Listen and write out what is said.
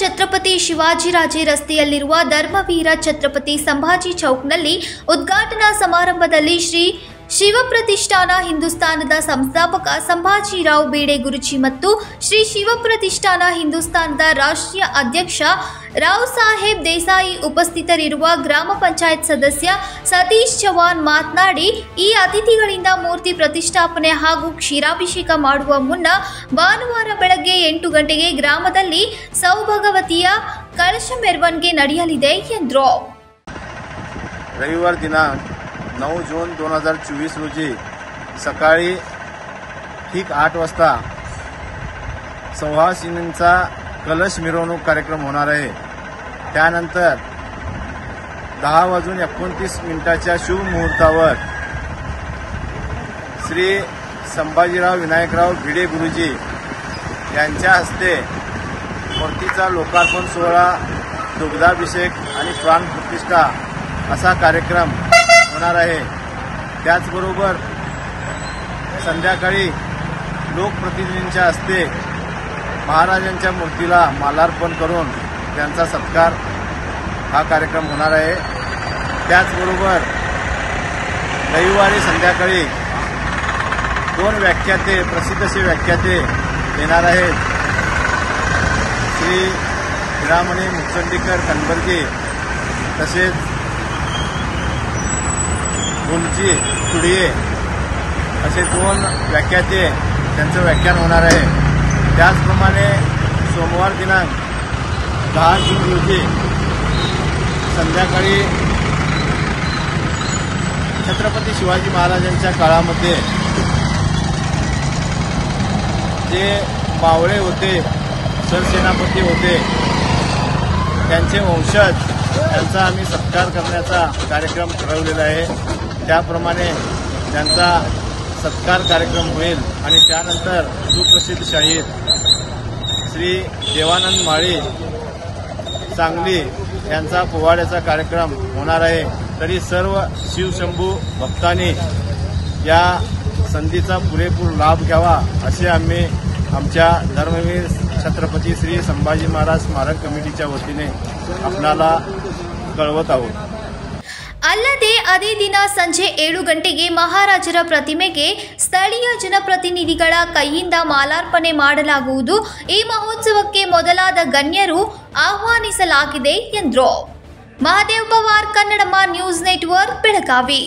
ಛತ್ರಪತಿ ಶಿವಾಜಿರಾಜೇ ರಸ್ತೆಯಲ್ಲಿರುವ ಧರ್ಮವೀರ ಛತ್ರಪತಿ ಸಂಭಾಜಿ ಚೌಕ್ನಲ್ಲಿ ಉದ್ಘಾಟನಾ ಸಮಾರಂಭದಲ್ಲಿ ಶ್ರೀ ಶಿವಪ್ರತಿಷ್ಠಾನ ಹಿಂದೂಸ್ತಾನದ ಸಂಸ್ಥಾಪಕ ಸಂಭಾಜಿರಾವ್ ಬೇಡೆ ಗುರುಜಿ ಮತ್ತು ಶ್ರೀ ಶಿವಪ್ರತಿಷ್ಠಾನ ಹಿಂದೂಸ್ತಾನದ ರಾಷ್ಟ್ರೀಯ ಅಧ್ಯಕ್ಷ ರಾವ್ ಸಾಹೇಬ್ ದೇಸಾಯಿ ಉಪಸ್ಥಿತರಿರುವ ಗ್ರಾಮ ಪಂಚಾಯತ್ ಸದಸ್ಯ ಸತೀಶ್ ಚವಾನ್ ಮಾತನಾಡಿ, ಈ ಅತಿಥಿಗಳಿಂದ ಮೂರ್ತಿ ಪ್ರತಿಷ್ಠಾಪನೆ ಹಾಗೂ ಕ್ಷೀರಾಭಿಷೇಕ ಮಾಡುವ ಮುನ್ನ ಭಾನುವಾರ ಬೆಳಗ್ಗೆ 8 ಗಂಟೆಗೆ ಗ್ರಾಮದಲ್ಲಿ ಸೌಭಗವತಿಯ ಕಳಶ ಮೆರವಣಿಗೆ ನಡೆಯಲಿದೆ ಎಂದರು. रविवार दिनांक 9 जून 2024 रोजी सकाळी ठीक 8 वाजता संवासिनींचा कलश मिरवणूक कार्यक्रम होणार आहे. त्यानंतर 10:29 शुभ मुहूर्तावर श्री संभाजीराव विनायकराव भिडे गुरुजी यांच्या हस्ते मूर्तीचा लोकार्पण सोहळा, दुग्धाभिषेक आणि प्राण प्रतिष्ठा असा कार्यक्रम होणार आहे. त्याचबरोबर संध्याकाळी लोकप्रतिनिधींच्या हस्ते महाराजांच्या मूर्तीला मालार्पण करून त्यांचा सत्कार हा कार्यक्रम होणार आहे. त्याचबरोबर रविवारी संध्याकाळी 2 व्याख्याते, प्रसिद्ध असे व्याख्याते येणार आहेत. श्री हिरामणी मुचंडीकर कनबर्गे तसेच गुलजी तुडिये असे 2 व्याख्याते त्यांचं व्याख्यान होणार आहे. त्याचप्रमाणे सोमवार दिनांक 10 जून रोजी संध्याकाळी छत्रपती शिवाजी महाराजांच्या काळामध्ये जे मावळे होते, सरसेनापती होते, त्यांचे वंशज त्यांचा आम्ही सत्कार करण्याचा कार्यक्रम ठरवलेला आहे. त्याप्रमाणे त्यांचा सत्कार कार्यक्रम होईल आणि त्यानंतर सुप्रसिद्ध शाहीर श्री देवानंद माळी सांगली यांचा पोवाड्याचा कार्यक्रम होणार आहे. तरी सर्व शिवशंभू भक्तांनी या संधीचा पुरेपूर लाभ घ्यावा असे आम्ही आमच्या धर्मवीर छत्रपती श्री संभाजी महाराज स्मारक कमिटीच्या वतीने आपणाला कळवत आहोत. ಅಲ್ಲದೆ ಅದೇ ದಿನ ಸಂಜೆ 7 ಗಂಟೆಗೆ ಮಹಾರಾಜರ ಪ್ರತಿಮೆಗೆ ಸ್ಥಳೀಯ ಜನಪ್ರತಿನಿಧಿಗಳ ಕೈಯಿಂದ ಮಾಲಾರ್ಪಣೆ ಮಾಡಲಾಗುವುದು. ಈ ಮಹೋತ್ಸವಕ್ಕೆ ಮೊದಲಾದ ಗಣ್ಯರು ಆಹ್ವಾನಿಸಲಾಗಿದೆ ಎಂದರು. Mahadev Pawar, Kannadamma news network, Belagavi.